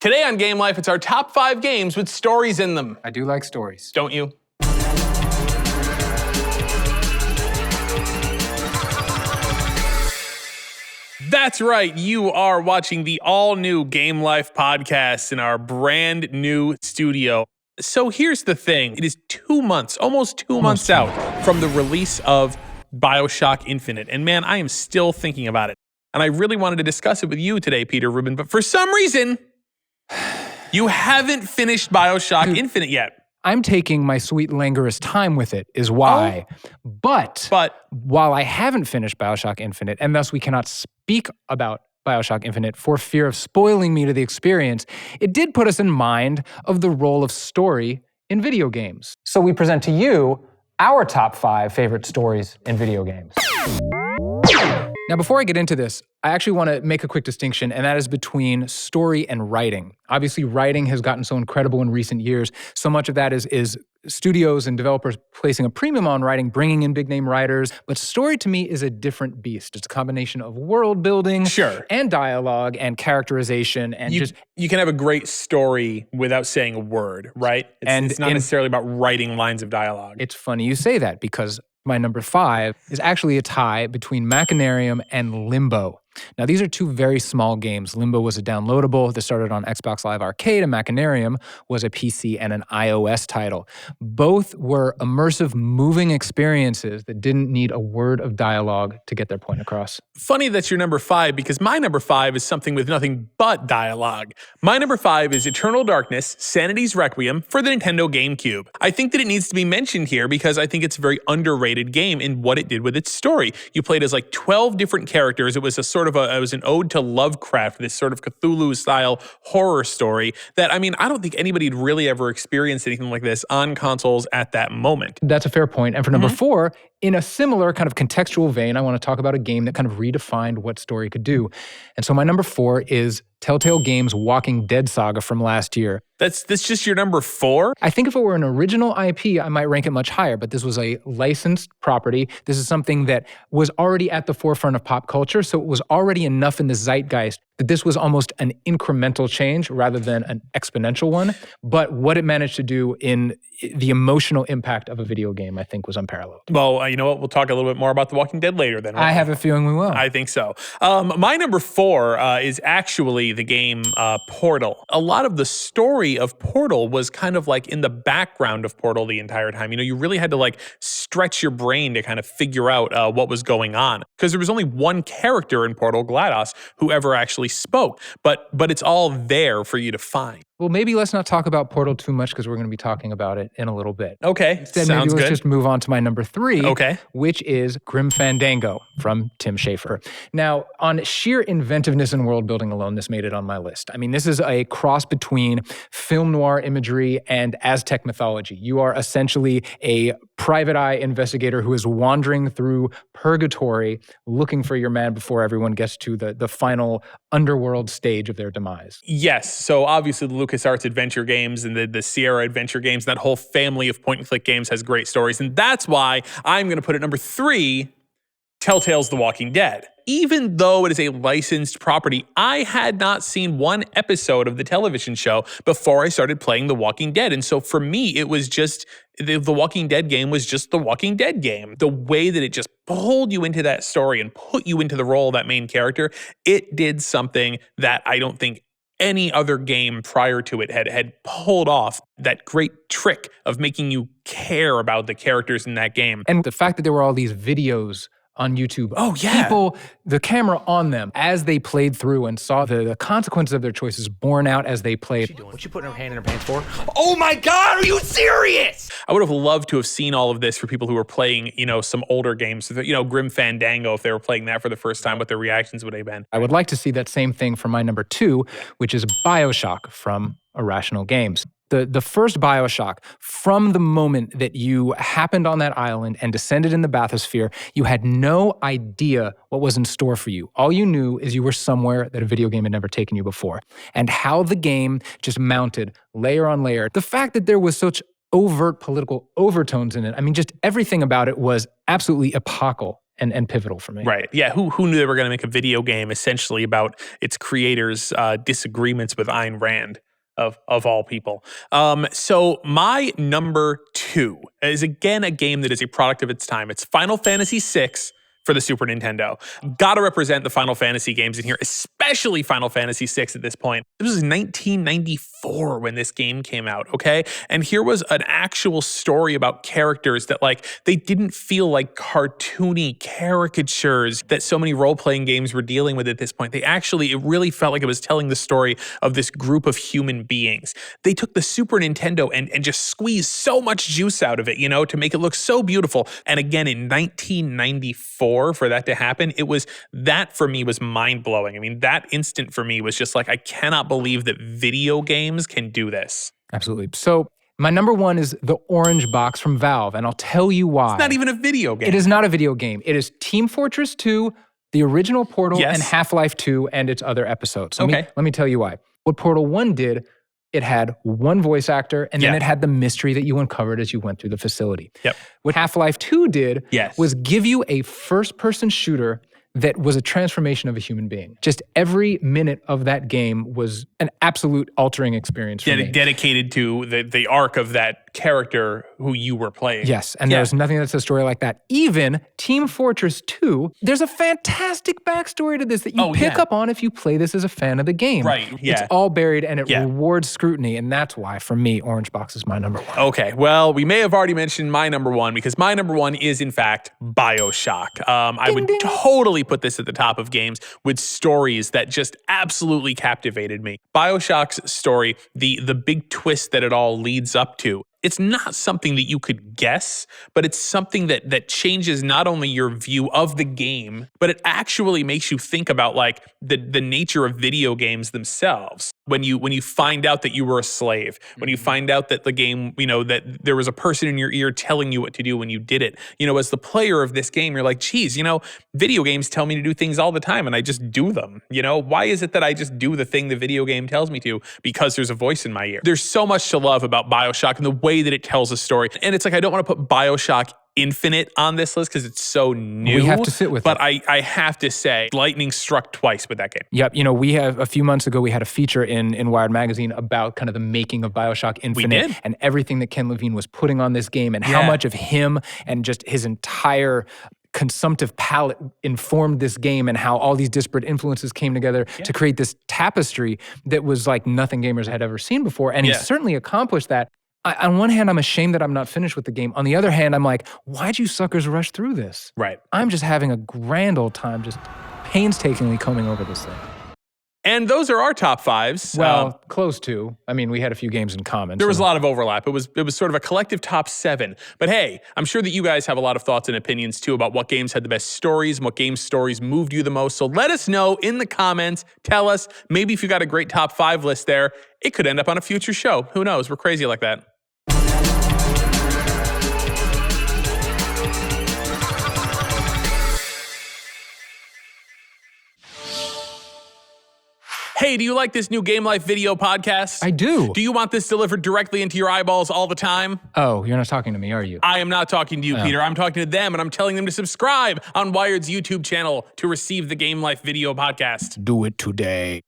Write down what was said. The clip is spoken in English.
Today on Game Life, it's our top 5 games with stories in them. I do like stories. Don't you? That's right, you are watching the all-new Game Life podcast in our brand new studio. So here's the thing, it is 2 months, almost two months out from the release of Bioshock Infinite. And man, I am still thinking about it. And I really wanted to discuss it with you today, Peter Rubin, but for some reason, you haven't finished Bioshock Infinite yet. I'm taking my sweet languorous time with it is why. But while I haven't finished Bioshock Infinite, and thus we cannot speak about Bioshock Infinite for fear of spoiling me to the experience, it did put us in mind of the role of story in video games. So we present to you our top 5 favorite stories in video games. Now, before I get into this, I actually want to make a quick distinction, and that is between story and writing. Obviously, writing has gotten so incredible in recent years. So much of that is studios and developers placing a premium on writing, bringing in big-name writers. But story, to me, is a different beast. It's a combination of world building and dialogue and characterization. And you can have a great story without saying a word, right? It's not necessarily about writing lines of dialogue. It's funny you say that, because my number 5 is actually a tie between HACHINARIUM and Limbo. Now, these are 2 very small games. Limbo was a downloadable that started on Xbox Live Arcade, and HACHINARIUM was a PC and an iOS title. Both were immersive, moving experiences that didn't need a word of dialogue to get their point across. Funny that's your number 5, because my number 5 is something with nothing but dialogue. My number 5 is Eternal Darkness, Sanity's Requiem for the Nintendo GameCube. I think that it needs to be mentioned here because I think it's a very underrated game in what it did with its story. You played as like 12 different characters. It was a sort of it was an ode to Lovecraft, this sort of Cthulhu-style horror story that, I mean, I don't think anybody had really ever experienced anything like this on consoles at that moment. That's a fair point. And for number 4, in a similar kind of contextual vein, I want to talk about a game that kind of redefined what story could do. And so my number 4 is Telltale Games' Walking Dead saga from last year. That's just your number 4? I think if it were an original IP, I might rank it much higher, but this was a licensed property. This is something that was already at the forefront of pop culture, so it was already enough in the zeitgeist that this was almost an incremental change rather than an exponential one. But what it managed to do in the emotional impact of a video game, I think, was unparalleled. Well, you know what? We'll talk a little bit more about The Walking Dead later then. I have a feeling we will. I think so. My number 4 is actually the game Portal. A lot of the story of Portal was kind of like in the background of Portal the entire time. You know, you really had to like stretch your brain to kind of figure out what was going on. Because there was only one character in Portal, GLaDOS, who ever actually spoke. But it's all there for you to find. Well, maybe let's not talk about Portal too much because we're going to be talking about it in a little bit. Okay, Instead, sounds maybe let's good. just move on to my number 3, okay, which is Grim Fandango from Tim Schafer. Now, on sheer inventiveness and world building alone, this made it on my list. I mean, this is a cross between film noir imagery and Aztec mythology. You are essentially a private eye investigator who is wandering through purgatory looking for your man before everyone gets to the final underworld stage of their demise. Yes, so obviously the LucasArts adventure games and the Sierra adventure games, that whole family of point-and-click games has great stories, and that's why I'm going to put at number 3, Telltale's The Walking Dead. Even though it is a licensed property, I had not seen one episode of the television show before I started playing The Walking Dead. And so for me, it was just, the Walking Dead game was just The Walking Dead game. The way that it just pulled you into that story and put you into the role of that main character, it did something that I don't think any other game prior to it had pulled off, that great trick of making you care about the characters in that game. And the fact that there were all these videos on YouTube. Oh, yeah. People, the camera on them as they played through and saw the consequences of their choices borne out as they played. What you putting her hand in her pants for? Oh my God, are you serious? I would have loved to have seen all of this for people who were playing, you know, some older games. You know, Grim Fandango, if they were playing that for the first time, what their reactions would have been. I would like to see that same thing for my number 2, which is Bioshock from Irrational Games. The first Bioshock, from the moment that you happened on that island and descended in the bathysphere, you had no idea what was in store for you. All you knew is you were somewhere that a video game had never taken you before. And how the game just mounted layer on layer. The fact that there was such overt political overtones in it, I mean, just everything about it was absolutely epochal and pivotal for me. Right. Yeah. Who knew they were going to make a video game essentially about its creators' disagreements with Ayn Rand of all people. So my number 2 is again a game that is a product of its time. It's Final Fantasy VI for the Super Nintendo. Gotta represent the Final Fantasy games in here, especially Final Fantasy VI at this point. This was 1994 when this game came out, okay? And here was an actual story about characters that, like, they didn't feel like cartoony caricatures that so many role-playing games were dealing with at this point. It really felt like it was telling the story of this group of human beings. They took the Super Nintendo and just squeezed so much juice out of it, you know, to make it look so beautiful. And again, in 1994, for that to happen, that for me was mind-blowing. I mean, that instant for me was just like, I cannot believe that video games can do this. Absolutely. So my number 1 is the orange box from Valve, and I'll tell you why. It's not even a video game. It is not a video game. It is Team Fortress 2, the original Portal, and Half-Life 2 and its other episodes. Let me tell you why. What Portal 1 did, it had one voice actor, and then it had the mystery that you uncovered as you went through the facility. Yep. What Half-Life 2 did was give you a first-person shooter that was a transformation of a human being. Just every minute of that game was an absolute altering experience for me. Dedicated to the arc of that character who you were playing. Yes, and there's nothing that's a story like that. Even Team Fortress 2, there's a fantastic backstory to this that you pick up on if you play this as a fan of the game. Right, yeah. It's all buried and it rewards scrutiny, and that's why, for me, Orange Box is my number 1. Okay, well, we may have already mentioned my number 1 because my number 1 is, in fact, Bioshock. I would totally put this at the top of games with stories that just absolutely captivated me. Bioshock's story, the big twist that it all leads up to, it's not something that you could guess, but it's something that changes not only your view of the game, but it actually makes you think about like the nature of video games themselves. When you find out that you were a slave, when you find out that the game, you know, that there was a person in your ear telling you what to do when you did it. You know, as the player of this game, you're like, geez, you know, video games tell me to do things all the time and I just do them. You know, why is it that I just do the thing the video game tells me to? Because there's a voice in my ear. There's so much to love about Bioshock and the way that it tells a story. And it's like, I don't want to put Bioshock Infinite on this list because it's so new. We have to sit with it. But I have to say, lightning struck twice with that game. Yep. You know, we have a few months ago, we had a feature in Wired Magazine about kind of the making of Bioshock Infinite and everything that Ken Levine was putting on this game and how much of him and just his entire consumptive palette informed this game and how all these disparate influences came together to create this tapestry that was like nothing gamers had ever seen before. And he certainly accomplished that. On one hand, I'm ashamed that I'm not finished with the game. On the other hand, I'm like, why'd you suckers rush through this? Right. I'm just having a grand old time just painstakingly combing over this thing. And those are our top 5s. Well, close to. I mean, we had a few games in common. There was a lot of overlap. It was sort of a collective top 7. But hey, I'm sure that you guys have a lot of thoughts and opinions too about what games had the best stories and what game stories moved you the most. So let us know in the comments. Tell us. Maybe if you got a great top 5 list there, it could end up on a future show. Who knows? We're crazy like that. Hey, do you like this new Game Life video podcast? I do. Do you want this delivered directly into your eyeballs all the time? Oh, you're not talking to me, are you? I am not talking to you, Peter. I'm talking to them, and I'm telling them to subscribe on Wired's YouTube channel to receive the Game Life video podcast. Do it today.